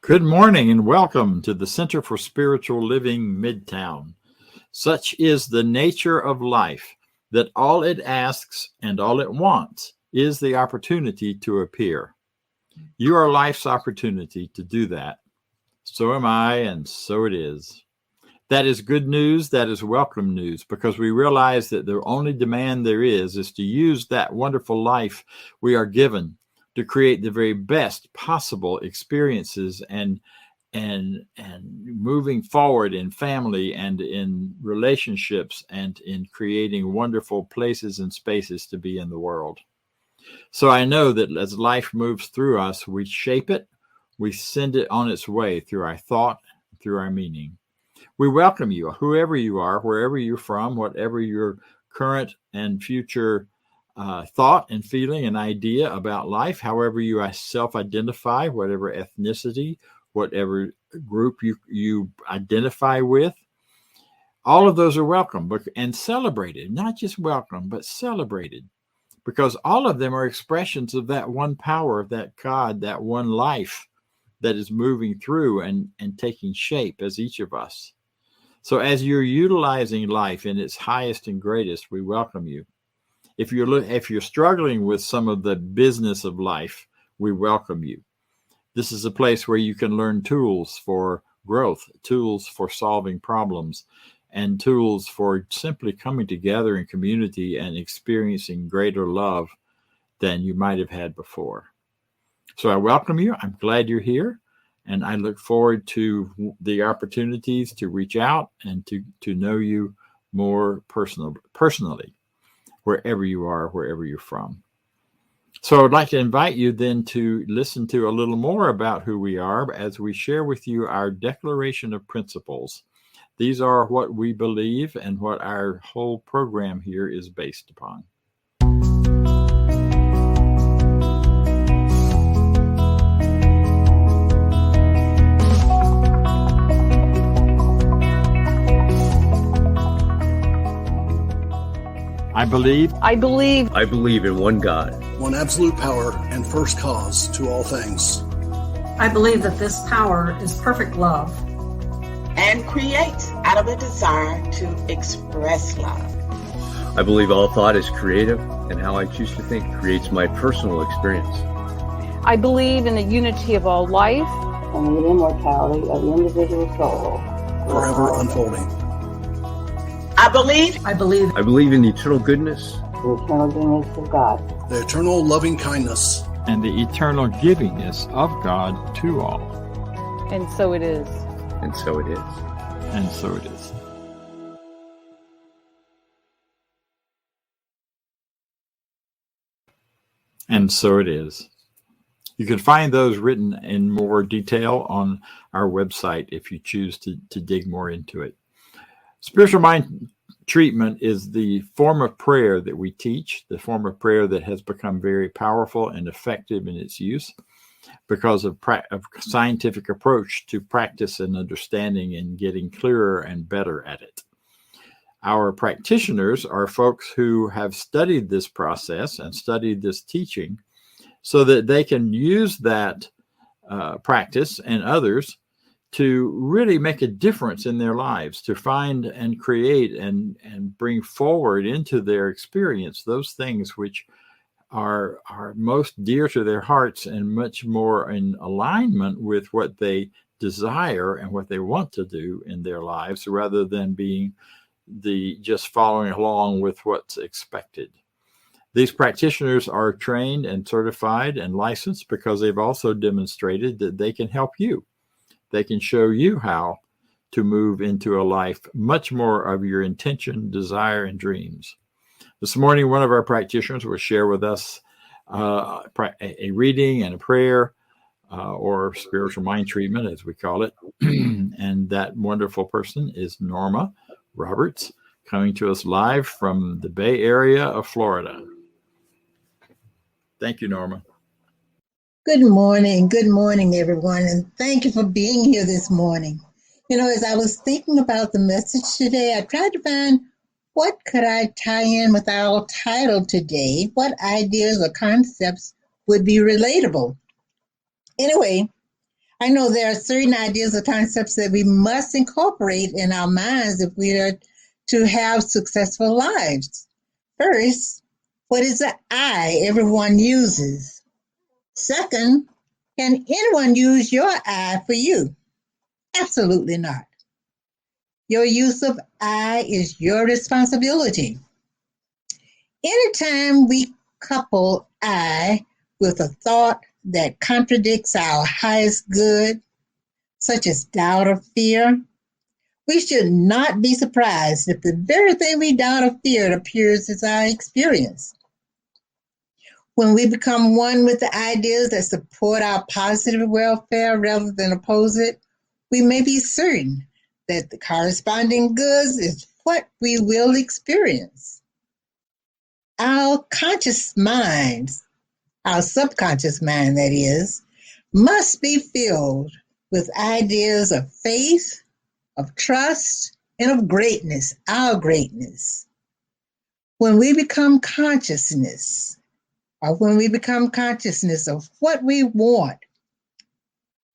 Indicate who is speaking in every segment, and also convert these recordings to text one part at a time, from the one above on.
Speaker 1: Good morning and welcome to the Center for Spiritual Living Midtown. Such is the nature of life that all it asks and all it wants is the opportunity to appear. You are life's opportunity to do that. So am I, and so it is. That is good news. That is welcome news, because we realize that the only demand there is to use that wonderful life we are given to create the very best possible experiences and moving forward in family and in relationships and in creating wonderful places and spaces to be in the world. So I know that as life moves through us, we shape it, we send it on its way through our thought, through our meaning. We welcome you, whoever you are, wherever you're from, whatever your current and future thought and feeling and idea about life, however you self-identify, whatever ethnicity, whatever group you identify with. All of those are welcome and celebrated, not just welcome, but celebrated, because all of them are expressions of that one power, of that God, that one life that is moving through and taking shape as each of us. So as you're utilizing life in its highest and greatest, we welcome you. If you're struggling with some of the business of life, we welcome you. This is a place where you can learn tools for growth, tools for solving problems, and tools for simply coming together in community and experiencing greater love than you might have had before. So I welcome you. I'm glad you're here. And I look forward to the opportunities to reach out and to know you more personally, wherever you are, wherever you're from. So I'd like to invite you then to listen to a little more about who we are as we share with you our declaration of principles. These are what we believe and what our whole program here is based upon. I believe
Speaker 2: in one God,
Speaker 3: one absolute power and first cause to all things.
Speaker 4: I believe that this power is perfect love
Speaker 5: and creates out of a desire to express love.
Speaker 2: I believe all thought is creative, and how I choose to think creates my personal experience.
Speaker 6: I believe in the unity of all life
Speaker 7: and the immortality of the individual soul,
Speaker 3: forever unfolding.
Speaker 5: I believe
Speaker 2: in the eternal goodness,
Speaker 7: the eternal goodness of God,
Speaker 3: the eternal loving kindness,
Speaker 1: and the eternal givingness of God to all.
Speaker 6: And so it is.
Speaker 2: And so it is.
Speaker 1: And so it is. And so it is. You can find those written in more detail on our website if you choose to dig more into it. Spiritual mind treatment is the form of prayer that we teach, the form of prayer that has become very powerful and effective in its use because of scientific approach to practice and understanding and getting clearer and better at it. Our practitioners are folks who have studied this process and studied this teaching so that they can use that practice and others to really make a difference in their lives, to find and create and bring forward into their experience those things which are most dear to their hearts and much more in alignment with what they desire and what they want to do in their lives, rather than being just following along with what's expected. These practitioners are trained and certified and licensed because they've also demonstrated that they can help you. They can show you how to move into a life much more of your intention, desire, and dreams. This morning, one of our practitioners will share with us a reading and a prayer or spiritual mind treatment, as we call it. And that wonderful person is Norma Roberts, coming to us live from the Bay Area of Florida. Thank you, Norma.
Speaker 8: Good morning, everyone, and thank you for being here this morning. As I was thinking about the message today, I tried to find what could I tie in with our title today, what ideas or concepts would be relatable. Anyway, I know there are certain ideas or concepts that we must incorporate in our minds if we are to have successful lives. First, what is the I everyone uses? Second, can anyone use your I for you? Absolutely not. Your use of I is your responsibility. Anytime we couple I with a thought that contradicts our highest good, such as doubt or fear, we should not be surprised if the very thing we doubt or fear appears as our experience. When we become one with the ideas that support our positive welfare rather than oppose it, we may be certain that the corresponding goods is what we will experience. Our conscious minds, our subconscious mind that is, must be filled with ideas of faith, of trust, and of greatness, our greatness. When we become consciousness of what we want,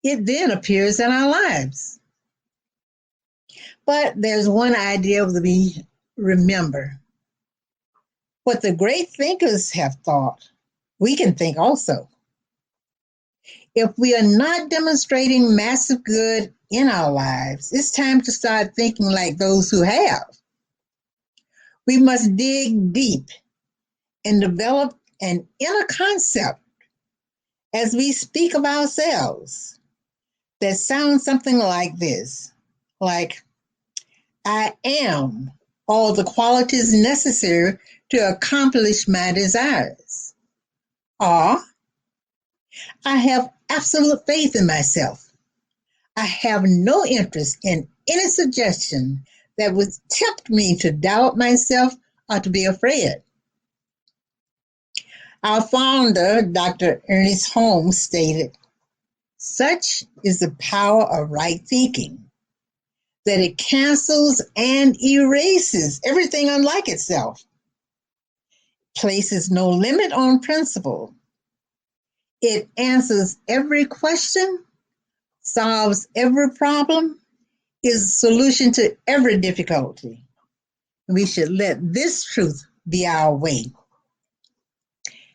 Speaker 8: it then appears in our lives. But there's one idea that we remember. What the great thinkers have thought, we can think also. If we are not demonstrating massive good in our lives, it's time to start thinking like those who have. We must dig deep and develop an inner concept as we speak of ourselves that sounds something like this, like, I am all the qualities necessary to accomplish my desires. Or, I have absolute faith in myself. I have no interest in any suggestion that would tempt me to doubt myself or to be afraid. Our founder, Dr. Ernest Holmes, stated, such is the power of right thinking, that it cancels and erases everything unlike itself, places no limit on principle. It answers every question, solves every problem, is a solution to every difficulty. We should let this truth be our way.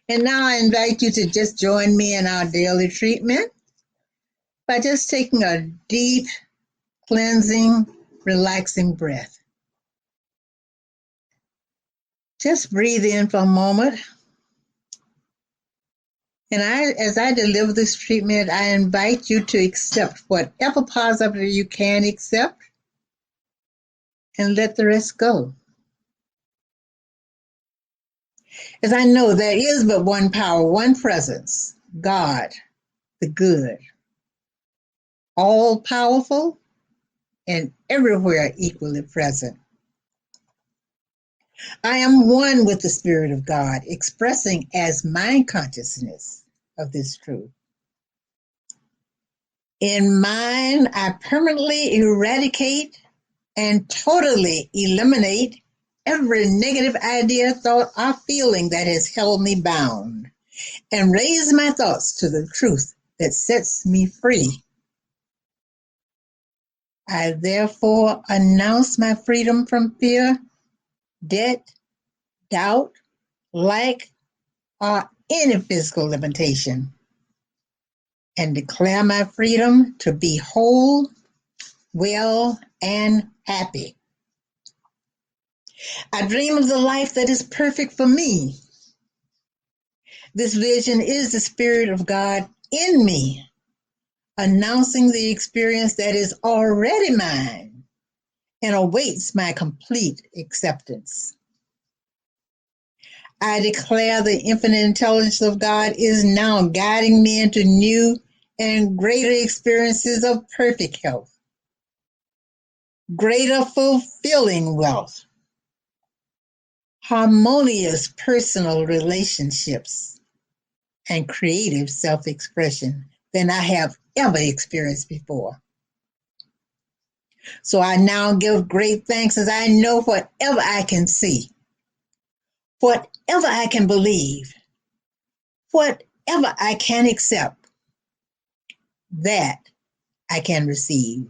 Speaker 8: And now I invite you to just join me in our daily treatment by just taking a deep, cleansing, relaxing breath. Just breathe in for a moment. And as I deliver this treatment, I invite you to accept whatever positive you can accept and let the rest go. As I know there is but one power, one presence, God, the good, all powerful and everywhere equally present. I am one with the Spirit of God, expressing as my consciousness of this truth. In mind, I permanently eradicate and totally eliminate every negative idea, thought, or feeling that has held me bound, and raise my thoughts to the truth that sets me free. I therefore announce my freedom from fear, debt, doubt, lack, or any physical limitation, and declare my freedom to be whole, well, and happy. I dream of the life that is perfect for me. This vision is the Spirit of God in me, announcing the experience that is already mine and awaits my complete acceptance. I declare the infinite intelligence of God is now guiding me into new and greater experiences of perfect health, greater fulfilling wealth, harmonious personal relationships, and creative self-expression than I have ever experienced before. So I now give great thanks as I know whatever I can see, whatever I can believe, whatever I can accept, that I can receive.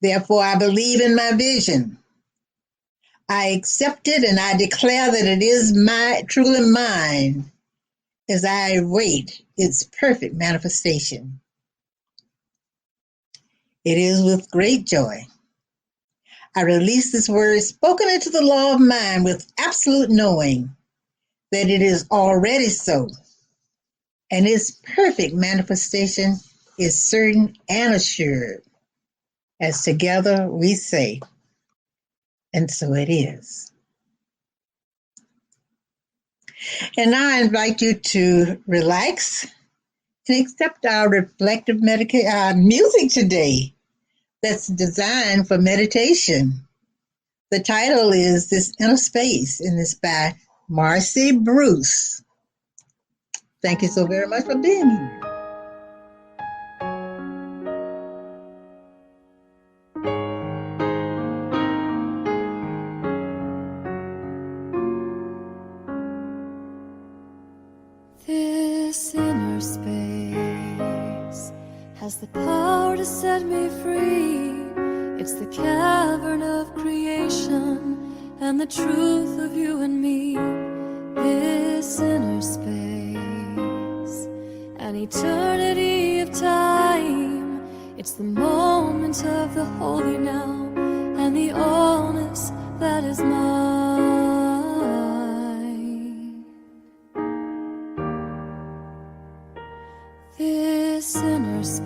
Speaker 8: Therefore, I believe in my vision. I accept it and I declare that it is truly mine as I await its perfect manifestation. It is with great joy I release this word spoken into the law of mind with absolute knowing that it is already so, and its perfect manifestation is certain and assured, as together we say, and so it is. And now I invite you to relax and accept our reflective music today that's designed for meditation. The title is This Inner Space, and it's by Marcy Bruce. Thank you so very much for being here.
Speaker 9: This inner space has the power to set me free. It's the cavern of creation and the truth of you and me. This inner space, an eternity of time. It's the moment of the holy now and the allness that is mine. This inner space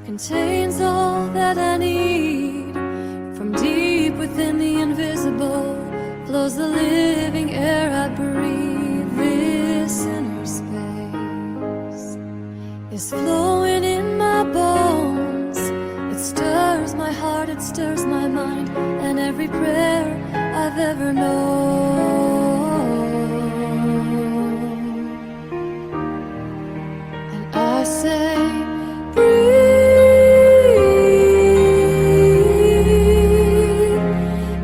Speaker 9: contains all that I need. From deep within the invisible flows the living air I breathe. This inner space is flowing in my bones. It stirs my heart, it stirs my mind, and every prayer I've ever known. And I say,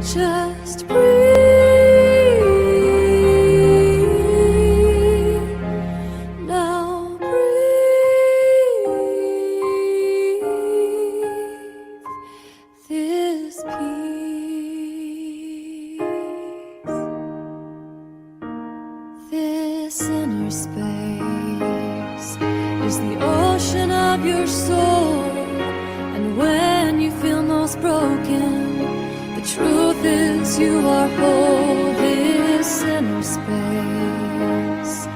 Speaker 9: just breathe. Now breathe this peace. This inner space is the ocean of your soul. And when you feel most broken, the truth is you are whole. This inner space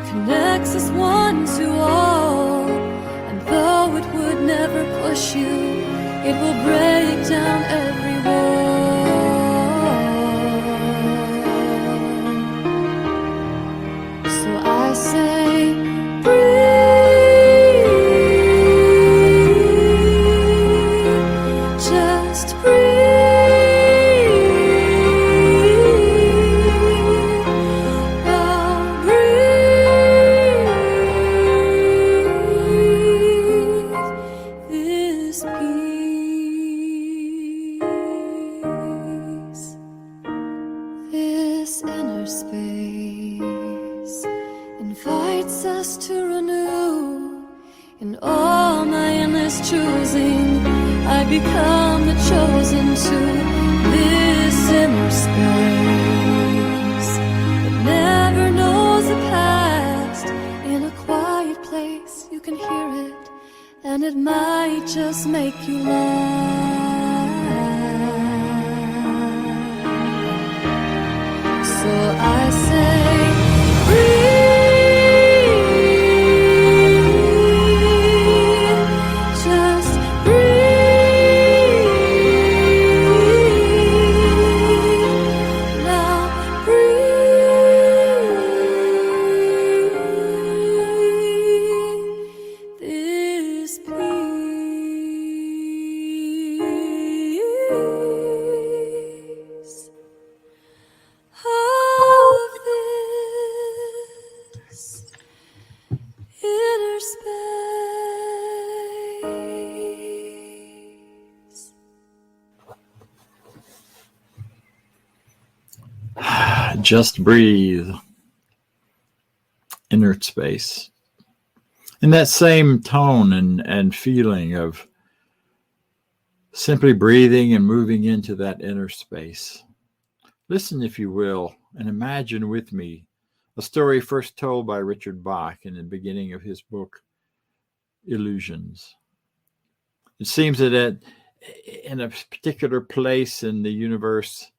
Speaker 9: connects us one to all, and though it would never push you, it will break down every wall. So I say, breathe, just breathe. This inner space invites us to renew. In all my endless choosing, I become the chosen two. This inner space that never knows the past. In a quiet place you can hear it, and it might just make you laugh. So I say, breathe, just breathe. Now breathe this peace. Of this inner space.
Speaker 1: Just breathe. Inner space. In that same tone and feeling of simply breathing and moving into that inner space, listen, if you will, and imagine with me a story first told by Richard Bach in the beginning of his book, Illusions. It seems that in a particular place in the universe,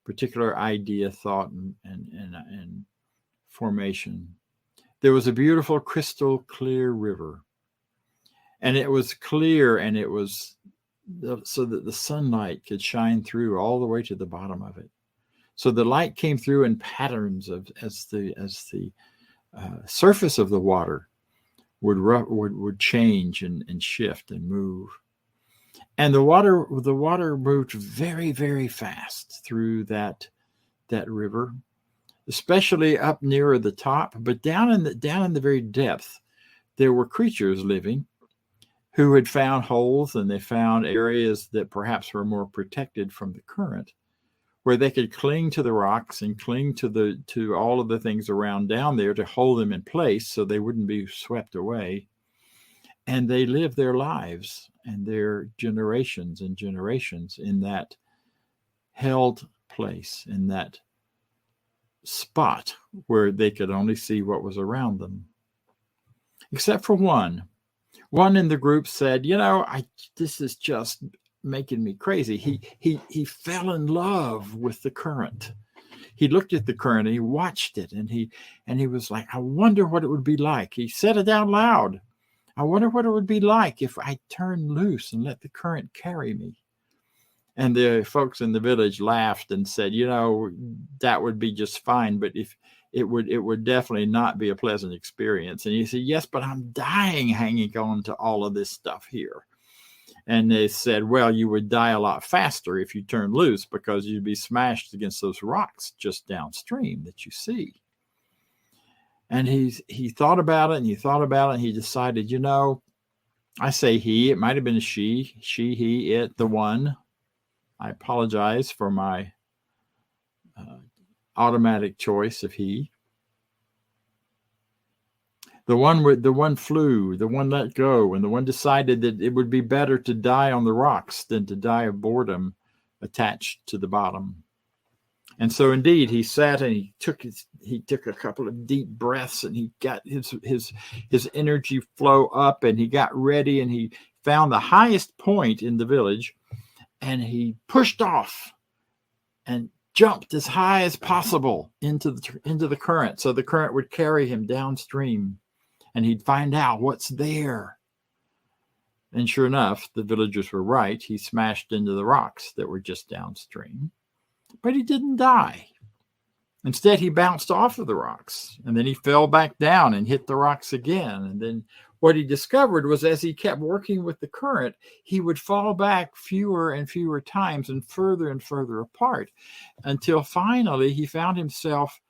Speaker 1: particular idea, thought, and formation, there was a beautiful crystal clear river. And it was clear, and it was so that the sunlight could shine through all the way to the bottom of it. So the light came through in patterns as the surface of the water would change and shift and move. And the water moved very, very fast through that river, especially up nearer the top, but down in the very depth, there were creatures living who had found holes, and they found areas that perhaps were more protected from the current, where they could cling to the rocks and cling to all of the things around down there to hold them in place so they wouldn't be swept away. And they lived their lives and their generations and generations in that held place, in that spot where they could only see what was around them. Except for one. One in the group said, this is just making me crazy. He fell in love with the current. He looked at the current, and he watched it, and he was like, I wonder what it would be like. He said it out loud. I wonder what it would be like if I turned loose and let the current carry me. And the folks in the village laughed and said, that would be just fine, but if it would definitely not be a pleasant experience. And he said, yes, but I'm dying hanging on to all of this stuff here. And they said, well, you would die a lot faster if you turned loose, because you'd be smashed against those rocks just downstream that you see. And he thought about it, and he thought about it, and he decided, I say he, it might have been a she, he, it, the one. I apologize for my automatic choice of he. The one flew, the one let go, and the one decided that it would be better to die on the rocks than to die of boredom attached to the bottom. And so indeed he sat, and he took a couple of deep breaths, and he got his energy flow up, and he got ready, and he found the highest point in the village, and he pushed off and jumped as high as possible into the current, so the current would carry him downstream, and he'd find out what's there. And sure enough, the villagers were right. He smashed into the rocks that were just downstream, but he didn't die. Instead, he bounced off of the rocks, and then he fell back down and hit the rocks again. And then what he discovered was, as he kept working with the current, he would fall back fewer and fewer times and further apart, until finally he found himself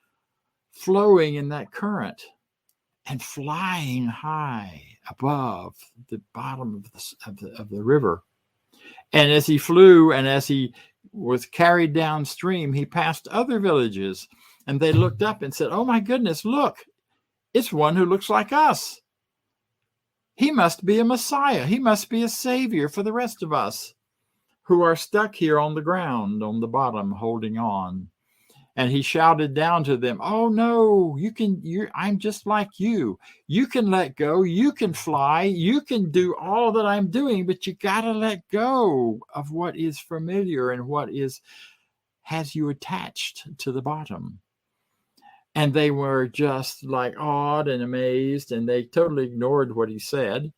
Speaker 1: flowing in that current and flying high above the bottom of the river. And as he flew, and as he was carried downstream, he passed other villages, and they looked up and said, oh my goodness, look, it's one who looks like us. He must be a Messiah. He must be a savior for the rest of us who are stuck here on the ground, on the bottom, holding on. And he shouted down to them, oh no, I'm just like you. You can let go. You can fly. You can do all that I'm doing, but you got to let go of what is familiar and what has you attached to the bottom. And they were just like awed and amazed, and they totally ignored what he said,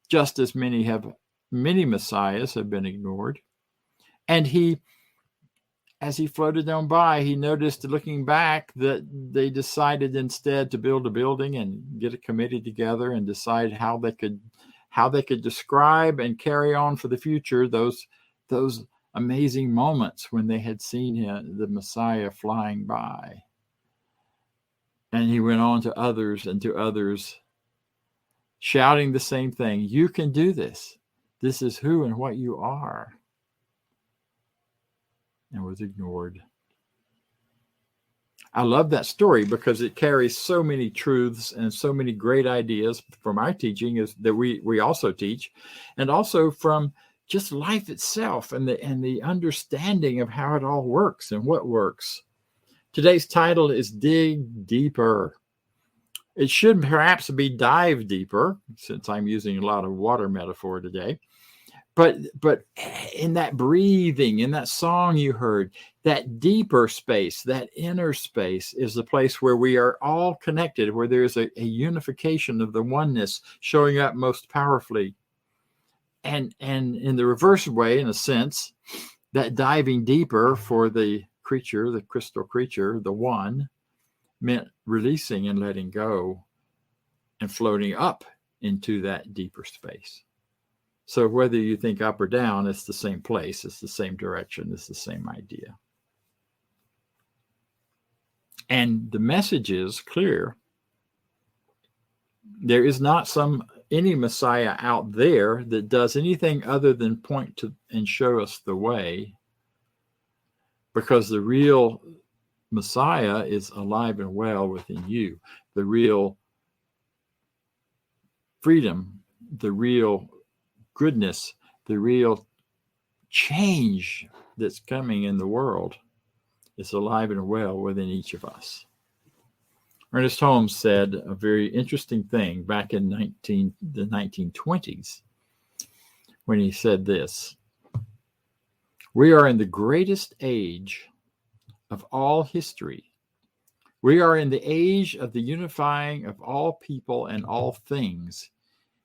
Speaker 1: just as many messiahs have been ignored. And as he floated on by, he noticed, looking back, that they decided instead to build a building and get a committee together and decide how they could describe and carry on for the future those amazing moments when they had seen the Messiah flying by. And he went on to others and to others, shouting the same thing. You can do this. This is who and what you are. And was ignored. I love that story because it carries so many truths and so many great ideas from our teaching is that we also teach, and also from just life itself and the understanding of how it all works and what works. Today's title is Dig Deeper. It should perhaps be Dive Deeper, since I'm using a lot of water metaphor today. But in that breathing, in that song you heard, that deeper space, that inner space is the place where we are all connected, where there's a unification of the oneness showing up most powerfully. And in the reverse way, in a sense, that diving deeper for the creature, the crystal creature, the one, meant releasing and letting go and floating up into that deeper space. So whether you think up or down, it's the same place, it's the same direction, it's the same idea. And the message is clear. There is not any Messiah out there that does anything other than point to and show us the way, because the real Messiah is alive and well within you. The real freedom, the real goodness, the real change that's coming in the world is alive and well within each of us. Ernest Holmes said a very interesting thing back in the 1920s when he said this: "We are in the greatest age of all history. We are in the age of the unifying of all people and all things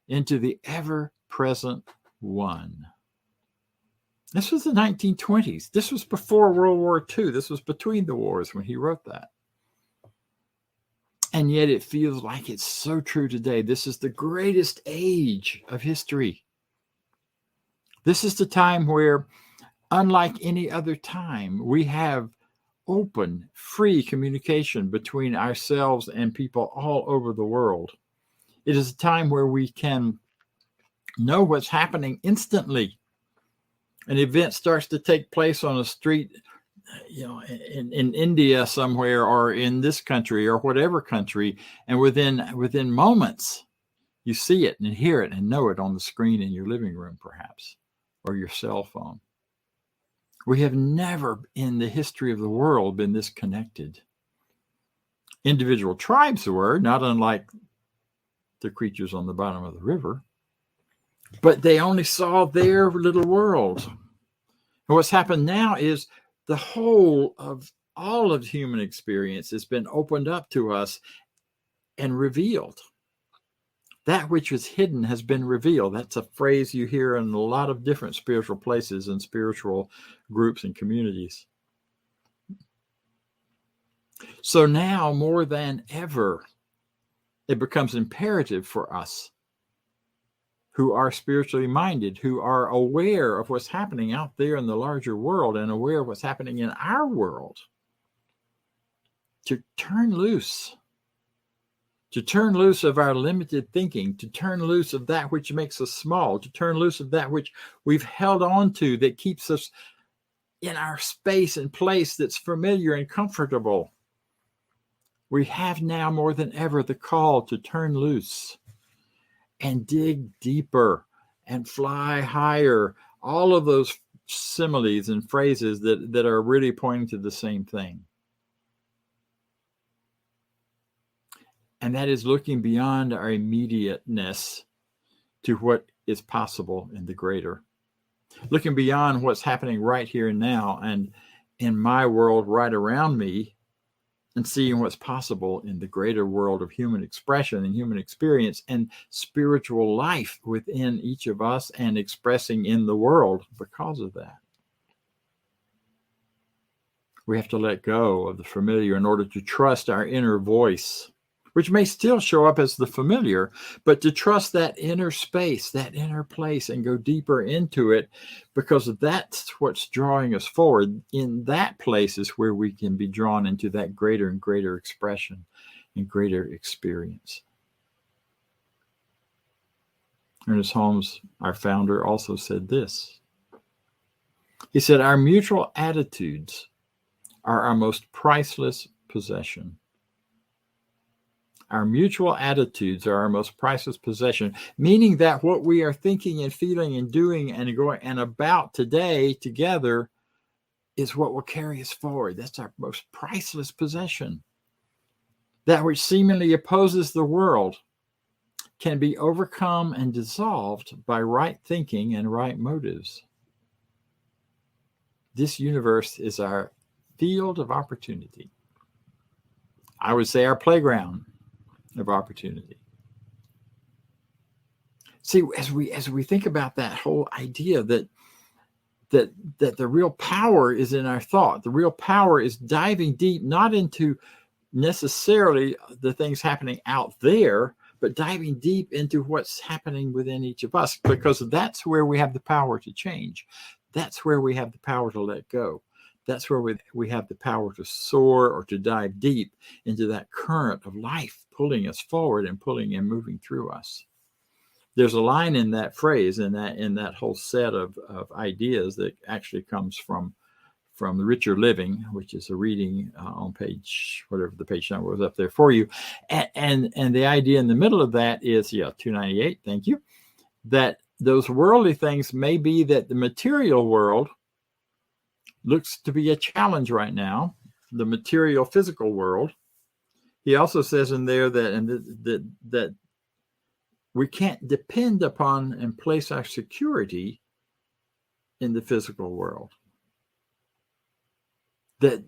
Speaker 1: into the ever-present one." This was the 1920s. This was before World War II. This was between the wars when he wrote that. And yet it feels like it's so true today. This is the greatest age of history. This is the time where, unlike any other time, we have open, free communication between ourselves and people all over the world. It is a time where we can know what's happening instantly. An event starts to take place on a street, in India somewhere, or in this country, or whatever country, and within moments, you see it and hear it and know it on the screen in your living room, perhaps, or your cell phone. We have never in the history of the world been this connected. Individual tribes were, not unlike the creatures on the bottom of the river, but they only saw their little world. And what's happened now is the whole of all of human experience has been opened up to us and revealed. That which was hidden has been revealed. That's a phrase you hear in a lot of different spiritual places and spiritual groups and communities. So now, more than ever, it becomes imperative for us who are spiritually minded, who are aware of what's happening out there in the larger world and aware of what's happening in our world, to turn loose of our limited thinking, to turn loose of that which makes us small, to turn loose of that which we've held on to that keeps us in our space and place that's familiar and comfortable. We have now more than ever the call to turn loose and dig deeper and fly higher. All of those similes and phrases that are really pointing to the same thing. And that is looking beyond our immediateness to what is possible in the greater. Looking beyond what's happening right here and now and in my world right around me, and seeing what's possible in the greater world of human expression and human experience and spiritual life within each of us and expressing in the world because of that. We have to let go of the familiar in order to trust our inner voice, which may still show up as the familiar, but to trust that inner space, that inner place, and go deeper into it, because that's what's drawing us forward. In that place is where we can be drawn into that greater and greater expression and greater experience. Ernest Holmes, our founder, also said this. He said, "Our mutual attitudes are our most priceless possession. Our mutual attitudes are our most priceless possession, meaning that what we are thinking and feeling and doing and going and about today together is what will carry us forward. That's our most priceless possession. That which seemingly opposes the world can be overcome and dissolved by right thinking and right motives. This universe is our field of opportunity. I would say our playground of opportunity. See, as we think about that whole idea that the real power is in our thought, the real power is diving deep, not into necessarily the things happening out there, but diving deep into what's happening within each of us, because that's where we have the power to change. That's where we have the power to let go. That's where we have the power to soar or to dive deep into that current of life, pulling us forward and pulling and moving through us. There's a line in that phrase, in that whole set of ideas that actually comes from the Richer Living, which is a reading on page, whatever the page number was up there for you. And the idea in the middle of that is, 298, thank you, that those worldly things may be that the material world looks to be a challenge right now, the material physical world. He also says in there that we can't depend upon and place our security in the physical world. That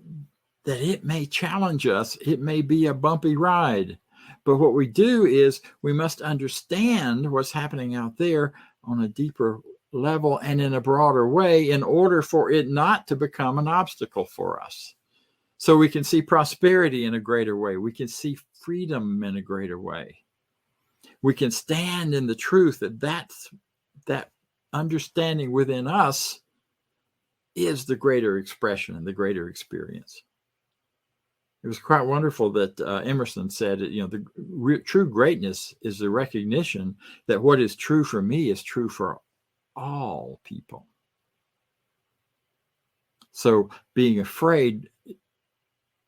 Speaker 1: it may challenge us, it may be a bumpy ride, but what we do is we must understand what's happening out there on a deeper level and in a broader way in order for it not to become an obstacle for us. So we can see prosperity in a greater way. We can see freedom in a greater way. We can stand in the truth that understanding within us is the greater expression and the greater experience. It was quite wonderful that Emerson said, the true greatness is the recognition that what is true for me is true for all people. So being afraid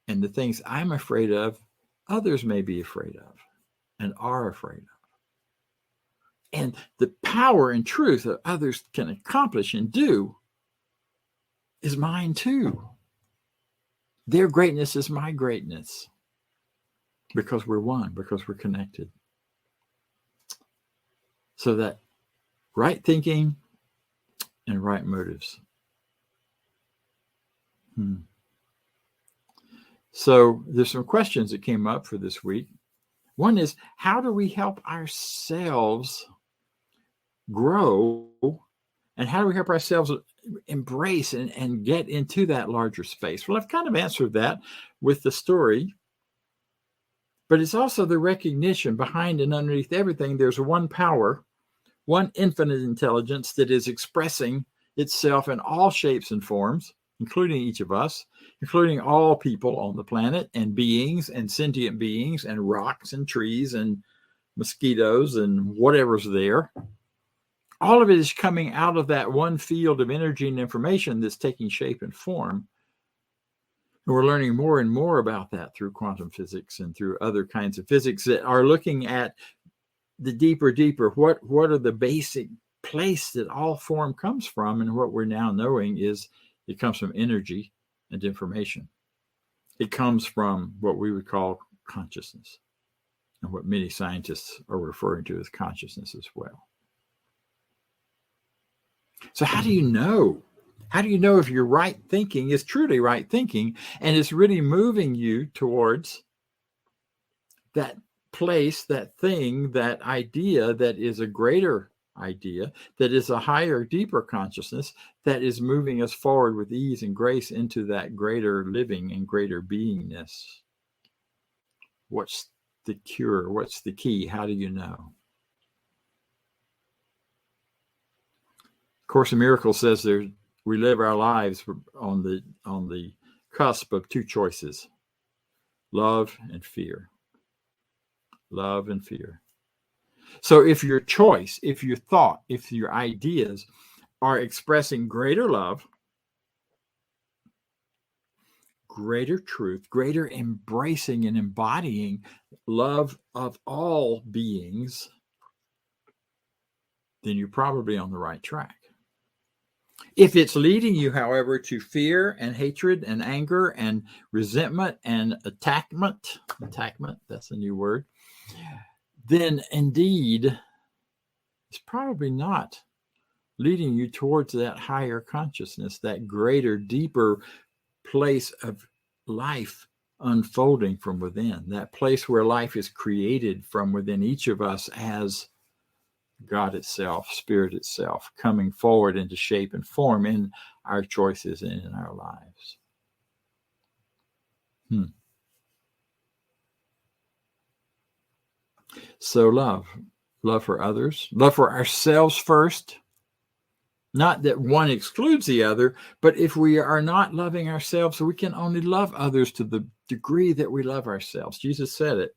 Speaker 1: and the things I'm afraid of, others may be afraid of and are afraid of. And the power and truth that others can accomplish and do is mine too. Their greatness is my greatness because we're one, because we're connected. So that right thinking and right motives. So there's some questions that came up for this week. One is, how do we help ourselves grow, and how do we help ourselves embrace and get into that larger space? Well, I've kind of answered that with the story, but it's also the recognition behind and underneath everything. There's one power, one infinite intelligence that is expressing itself in all shapes and forms, including each of us, including all people on the planet, and beings and sentient beings and rocks and trees and mosquitoes and whatever's there. All of it is coming out of that one field of energy and information that's taking shape and form. And we're learning more and more about that through quantum physics and through other kinds of physics that are looking at the deeper, what are the basic place that all form comes from. And what we're now knowing is it comes from energy and information. It comes from what we would call consciousness, and what many scientists are referring to as consciousness as well. So how do you know? How do you know if your right thinking is truly right thinking and is really moving you towards that place, that thing, that idea that is a greater idea, that is a higher, deeper consciousness that is moving us forward with ease and grace into that greater living and greater beingness? What's the cure? What's the key? How do you know? Course in Miracles says we live our lives on the cusp of two choices: love and fear. Love and fear. So if your choice, if your thought, if your ideas are expressing greater love, greater truth, greater embracing and embodying love of all beings, then you're probably on the right track. If it's leading you, however, to fear and hatred and anger and resentment and attackment, that's a new word, then indeed it's probably not leading you towards that higher consciousness, that greater, deeper place of life unfolding from within, that place where life is created from within each of us as God itself, Spirit itself, coming forward into shape and form in our choices and in our lives. So love for others, love for ourselves first. Not that one excludes the other, but if we are not loving ourselves, we can only love others to the degree that we love ourselves. Jesus said it.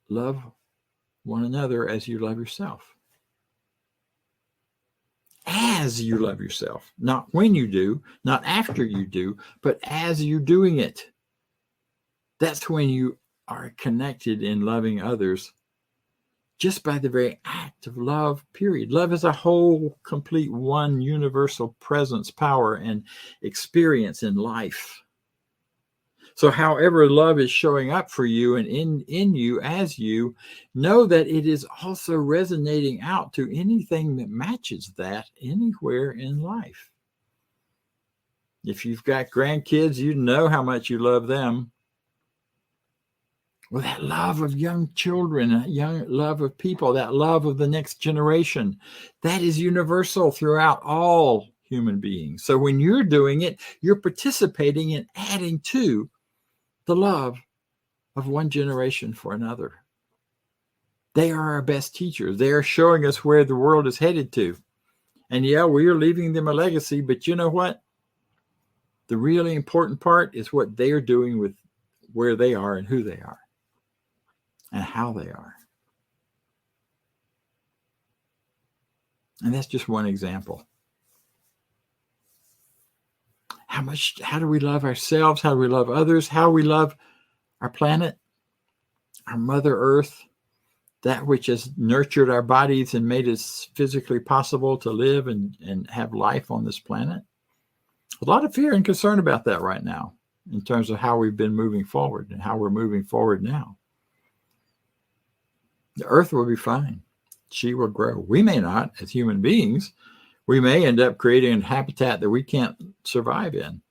Speaker 1: Love one another as you love yourself. As you love yourself. Not when you do, not after you do, but as you're doing it. That's when you are connected in loving others just by the very act of love, period. Love is a whole, complete, one universal presence, power, and experience in life. So however love is showing up for you and in you as you, know that it is also resonating out to anything that matches that anywhere in life. If you've got grandkids, you know how much you love them. Well, that love of young children, that young love of people, that love of the next generation, that is universal throughout all human beings. So when you're doing it, you're participating in adding to the love of one generation for another. They are our best teachers. They are showing us where the world is headed to. And yeah, we are leaving them a legacy, but you know what? The really important part is what they are doing with where they are and who they are and how they are. And that's just one example. How do we love ourselves? How do we love others? How we love our planet, our Mother Earth, that which has nurtured our bodies and made it physically possible to live and have life on this planet. A lot of fear and concern about that right now in terms of how we've been moving forward and how we're moving forward now. The Earth will be fine. She will grow. We may not, as human beings. We may end up creating a habitat that we can't survive in.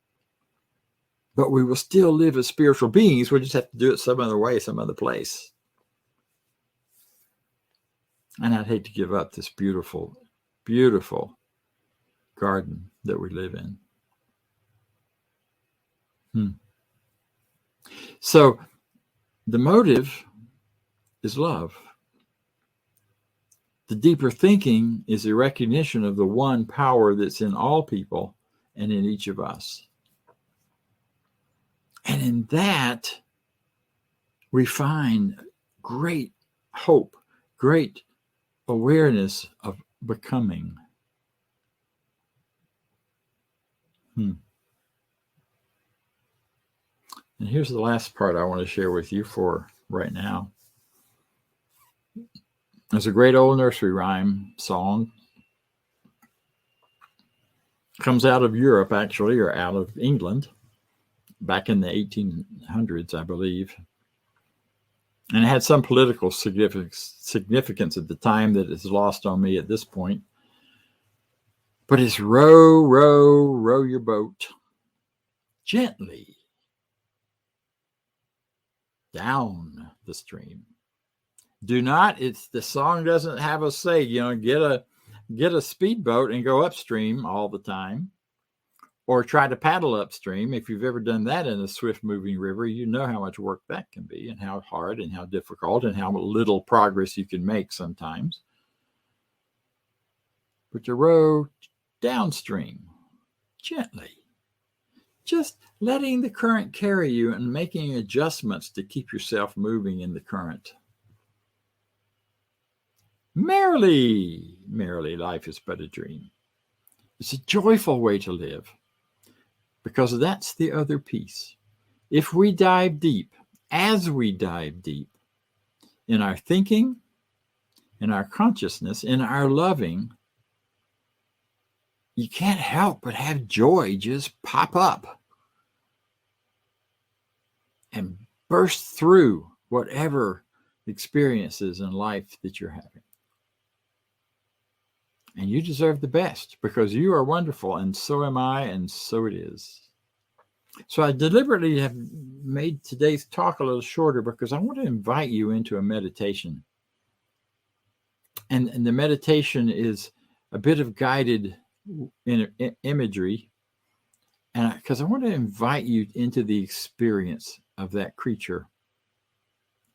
Speaker 1: But we will still live as spiritual beings. We'll just have to do it some other way, some other place. And I'd hate to give up this beautiful, beautiful garden that we live in. So the motive is love. The deeper thinking is the recognition of the one power that's in all people and in each of us. And in that, we find great hope, great awareness of becoming. And here's the last part I want to share with you for right now. There's a great old nursery rhyme song. Comes out of Europe, actually, or out of England, back in the 1800s, I believe. And it had some political significance at the time that is lost on me at this point. But it's row, row, row your boat gently down the stream. Do not, the song doesn't have us say, get a speedboat and go upstream all the time, or try to paddle upstream. If you've ever done that in a swift moving river, you know how much work that can be and how hard and how difficult and how little progress you can make sometimes. But to row downstream gently, just letting the current carry you and making adjustments to keep yourself moving in the current. Merrily, merrily, life is but a dream. It's a joyful way to live. because that's the other piece. If we dive deep, as we dive deep in our thinking, in our consciousness, in our loving, you can't help but have joy just pop up and burst through whatever experiences in life that you're having. And you deserve the best because you are wonderful, and so am I, and so it is. So I deliberately have made today's talk a little shorter because I want to invite you into a meditation. And the meditation is a bit of guided imagery, and because I want to invite you into the experience of that creature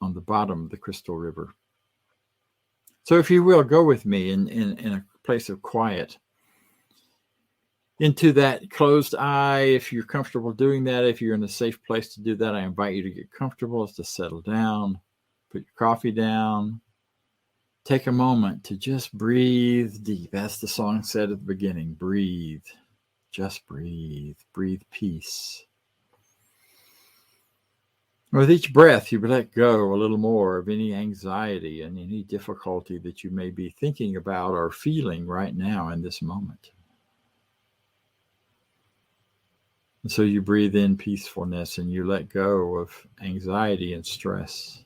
Speaker 1: on the bottom of the Crystal River. So if you will, go with me in a place of quiet into that closed eye. If you're comfortable doing that, if you're in a safe place to do that, I invite you to get comfortable, to settle down, put your coffee down, take a moment to just breathe deep. As the song said at the beginning, breathe, just breathe, breathe peace. With each breath, you let go a little more of any anxiety and any difficulty that you may be thinking about or feeling right now in this moment. And so you breathe in peacefulness and you let go of anxiety and stress.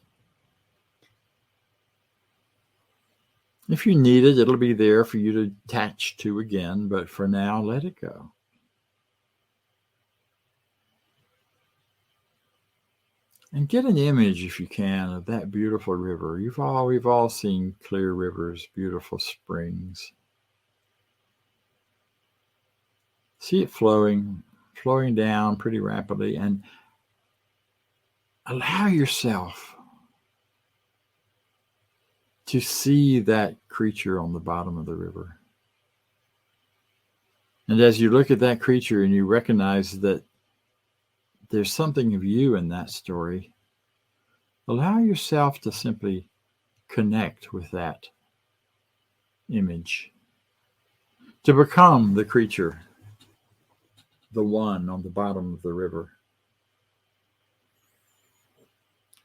Speaker 1: If you need it, it'll be there for you to attach to again, but for now, let it go. And get an image, if you can, of that beautiful river. We've all seen clear rivers, beautiful springs. See it flowing down pretty rapidly, and allow yourself to see that creature on the bottom of the river. And as you look at that creature and you recognize that there's something of you in that story, allow yourself to simply connect with that image, to become the creature, the one on the bottom of the river.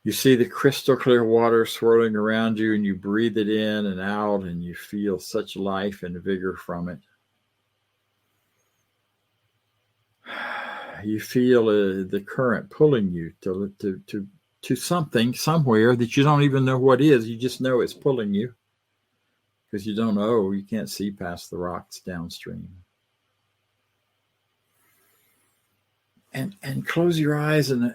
Speaker 1: You see the crystal clear water swirling around you, and you breathe it in and out, and you feel such life and vigor from it. You feel the current pulling you to something, somewhere that you don't even know what is. You just know it's pulling you because you don't know. You can't see past the rocks downstream. And close your eyes and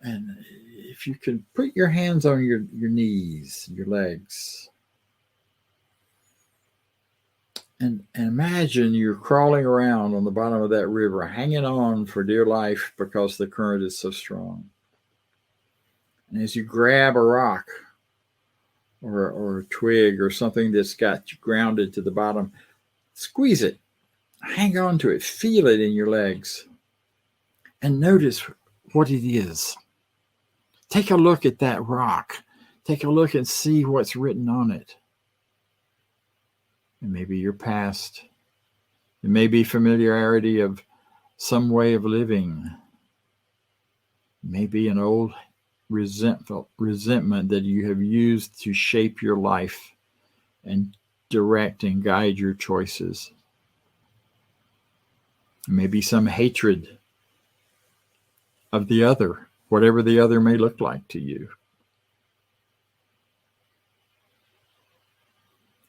Speaker 1: if you can put your hands on your knees, your legs. And imagine you're crawling around on the bottom of that river, hanging on for dear life because the current is so strong. And as you grab a rock or a twig or something that's got you grounded to the bottom, squeeze it, hang on to it, feel it in your legs, and notice what it is. Take a look at that rock. Take a look and see what's written on it. It may be your past. It may be familiarity of some way of living. It may be an old resentment that you have used to shape your life and direct and guide your choices. It may be some hatred of the other, whatever the other may look like to you.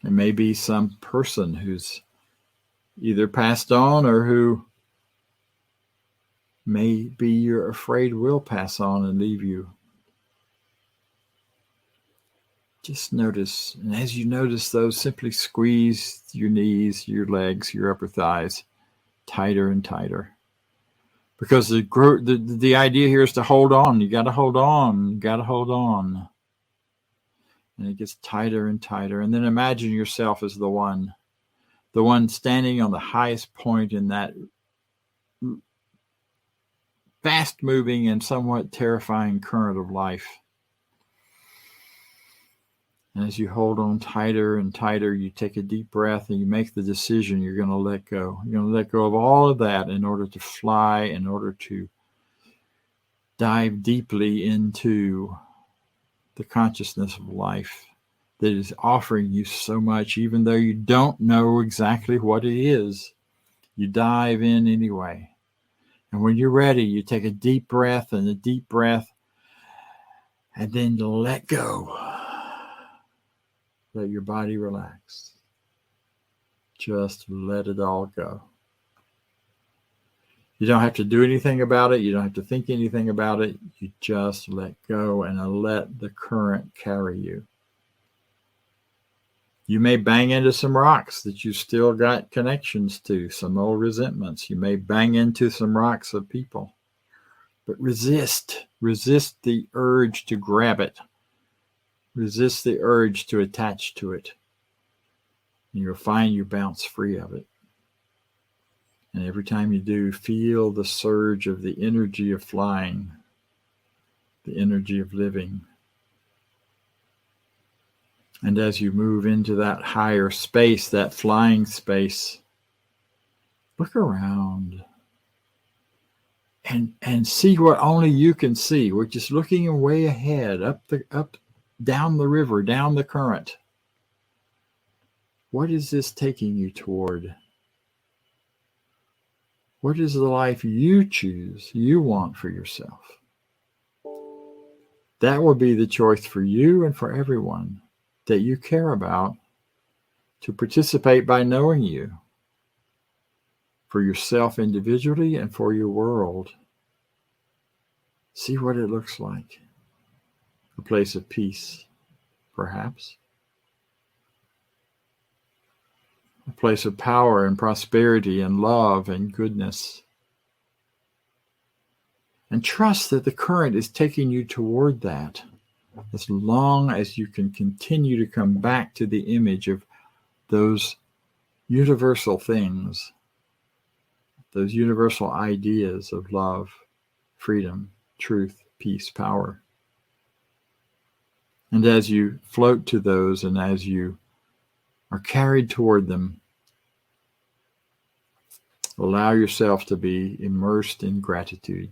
Speaker 1: It may be some person who's either passed on or who maybe you're afraid will pass on and leave you. Just notice, and as you notice those, simply squeeze your knees, your legs, your upper thighs tighter and tighter. Because the idea here is to hold on. You got to hold on. You got to hold on. And it gets tighter and tighter. And then imagine yourself as the one standing on the highest point in that fast-moving and somewhat terrifying current of life. And as you hold on tighter and tighter, you take a deep breath and you make the decision you're going to let go. You're going to let go of all of that in order to fly, in order to dive deeply into the consciousness of life that is offering you so much, even though you don't know exactly what it is. You dive in anyway. And when you're ready, you take a deep breath and a deep breath, and then let go. Let your body relax. Just let it all go. You don't have to do anything about it. You don't have to think anything about it. You just let go and let the current carry you. You may bang into some rocks that you still got connections to, some old resentments. You may bang into some rocks of people. But resist. Resist the urge to grab it. Resist the urge to attach to it. And you'll find you bounce free of it. And every time you do, feel the surge of the energy of flying, the energy of living. And as you move into that higher space, that flying space, look around and see what only you can see. We're just looking way ahead, down the river, down the current. What is this taking you toward? What is the life you choose, you want for yourself? That will be the choice for you and for everyone that you care about to participate by knowing you, for yourself individually and for your world. See what it looks like. A place of peace, perhaps. A place of power and prosperity and love and goodness. And trust that the current is taking you toward that, as long as you can continue to come back to the image of those universal things, those universal ideas of love, freedom, truth, peace, power. And as you float to those and as you are carried toward them, allow yourself to be immersed in gratitude.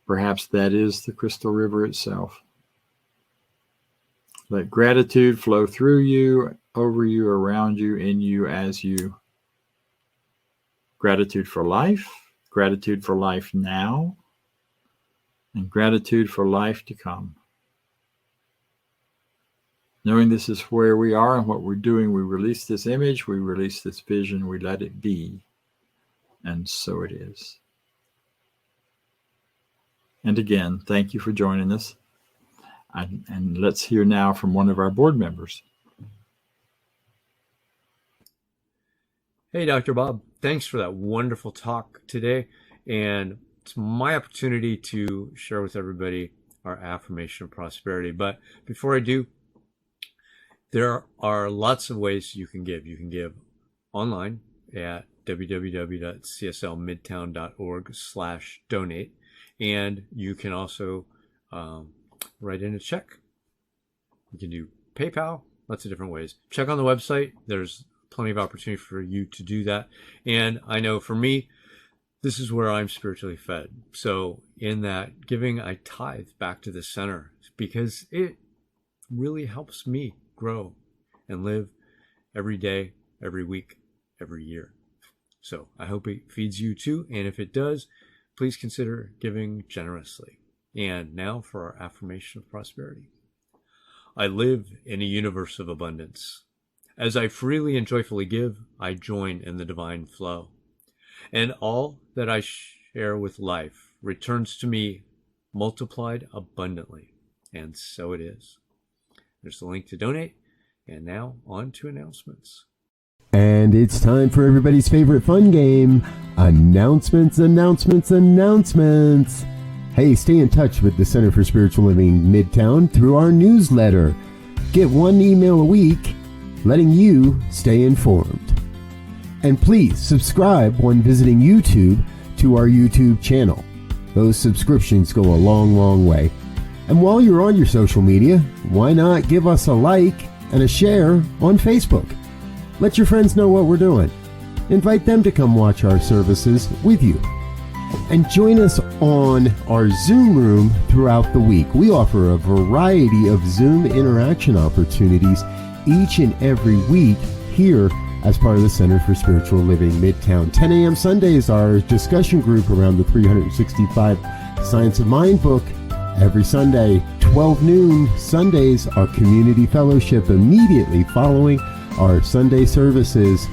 Speaker 1: Perhaps that is the crystal river itself. Let gratitude flow through you, over you, around you, in you, as you. Gratitude for life now, and gratitude for life to come. Knowing this is where we are and what we're doing, we release this image, we release this vision, we let it be. And so it is. And again, thank you for joining us. And let's hear now from one of our board members.
Speaker 2: Hey, Dr. Bob. Thanks for that wonderful talk today. And it's my opportunity to share with everybody our affirmation of prosperity. But before I do, there are lots of ways you can give. You can give online at www.cslmidtown.org/donate. And you can also write in a check. You can do PayPal, lots of different ways. Check on the website. There's plenty of opportunity for you to do that. And I know for me, this is where I'm spiritually fed. So in that giving, I tithe back to the center because it really helps me grow and live every day, every week, every year. So I hope it feeds you too. And if it does, please consider giving generously. And now for our affirmation of prosperity. I live in a universe of abundance. As I freely and joyfully give, I join in the divine flow. And all that I share with life returns to me multiplied abundantly. And so it is. There's the link to donate. And now on to announcements.
Speaker 10: And it's time for everybody's favorite fun game, announcements. Hey, stay in touch with the Center for Spiritual Living Midtown through our newsletter. Get one email a week, letting you stay informed. And please subscribe when visiting YouTube to our YouTube channel. Those subscriptions go a long, long way. And while you're on your social media, why not give us a like and a share on Facebook? Let your friends know what we're doing. Invite them to come watch our services with you. And join us on our Zoom room throughout the week. We offer a variety of Zoom interaction opportunities each and every week here as part of the Center for Spiritual Living Midtown. 10 a.m. Sundays, our discussion group around the 365 Science of Mind book. Every Sunday, 12 noon Sundays, our community fellowship immediately following our Sunday services.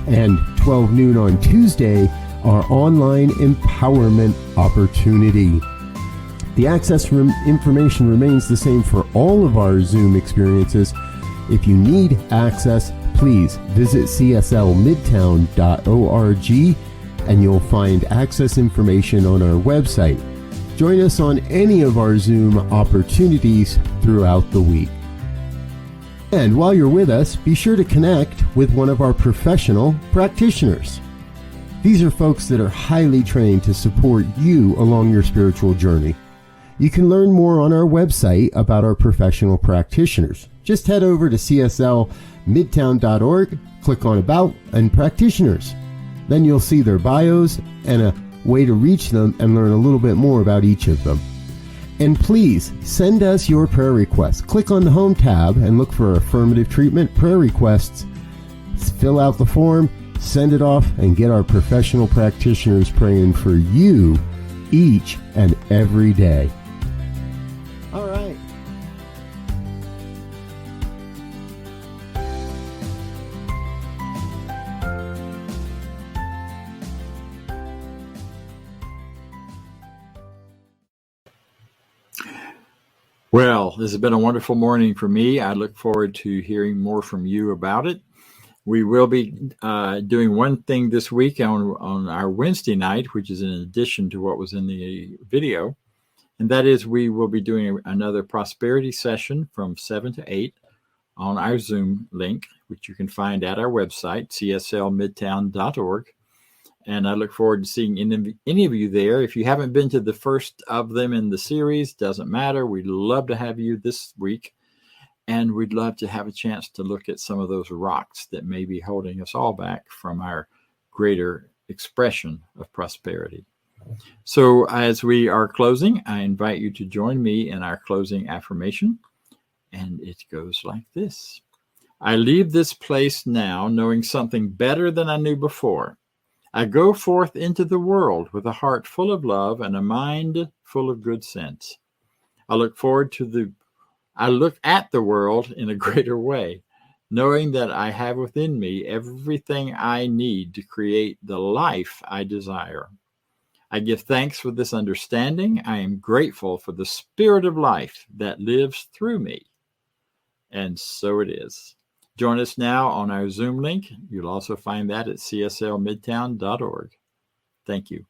Speaker 10: And 12 noon on Tuesday, our online empowerment opportunity. The access information remains the same for all of our Zoom experiences. If you need access, please visit cslmidtown.org and you'll find access information on our website. Join us on any of our Zoom opportunities throughout the week. And while you're with us, be sure to connect with one of our professional practitioners. These are folks that are highly trained to support you along your spiritual journey. You can learn more on our website about our professional practitioners. Just head over to cslmidtown.org, click on About and Practitioners. Then you'll see their bios and a way to reach them and learn a little bit more about each of them. And please send us your prayer requests. Click on the Home tab and look for Affirmative Treatment Prayer Requests. Fill out the form, send it off, and get our professional practitioners praying for you each and every day. All right.
Speaker 1: Well, this has been a wonderful morning for me. I look forward to hearing more from you about it. We will be doing one thing this week on our Wednesday night, which is in addition to what was in the video. And that is we will be doing another prosperity session from 7 to 8 on our Zoom link, which you can find at our website, cslmidtown.org. And I look forward to seeing any of you there. If you haven't been to the first of them in the series, doesn't matter. We'd love to have you this week. And we'd love to have a chance to look at some of those rocks that may be holding us all back from our greater expression of prosperity. So as we are closing, I invite you to join me in our closing affirmation. And it goes like this. I leave this place now knowing something better than I knew before. I go forth into the world with a heart full of love and a mind full of good sense. I look at the world in a greater way, knowing that I have within me everything I need to create the life I desire. I give thanks for this understanding. I am grateful for the spirit of life that lives through me. And so it is. Join us now on our Zoom link. You'll also find that at cslmidtown.org. Thank you.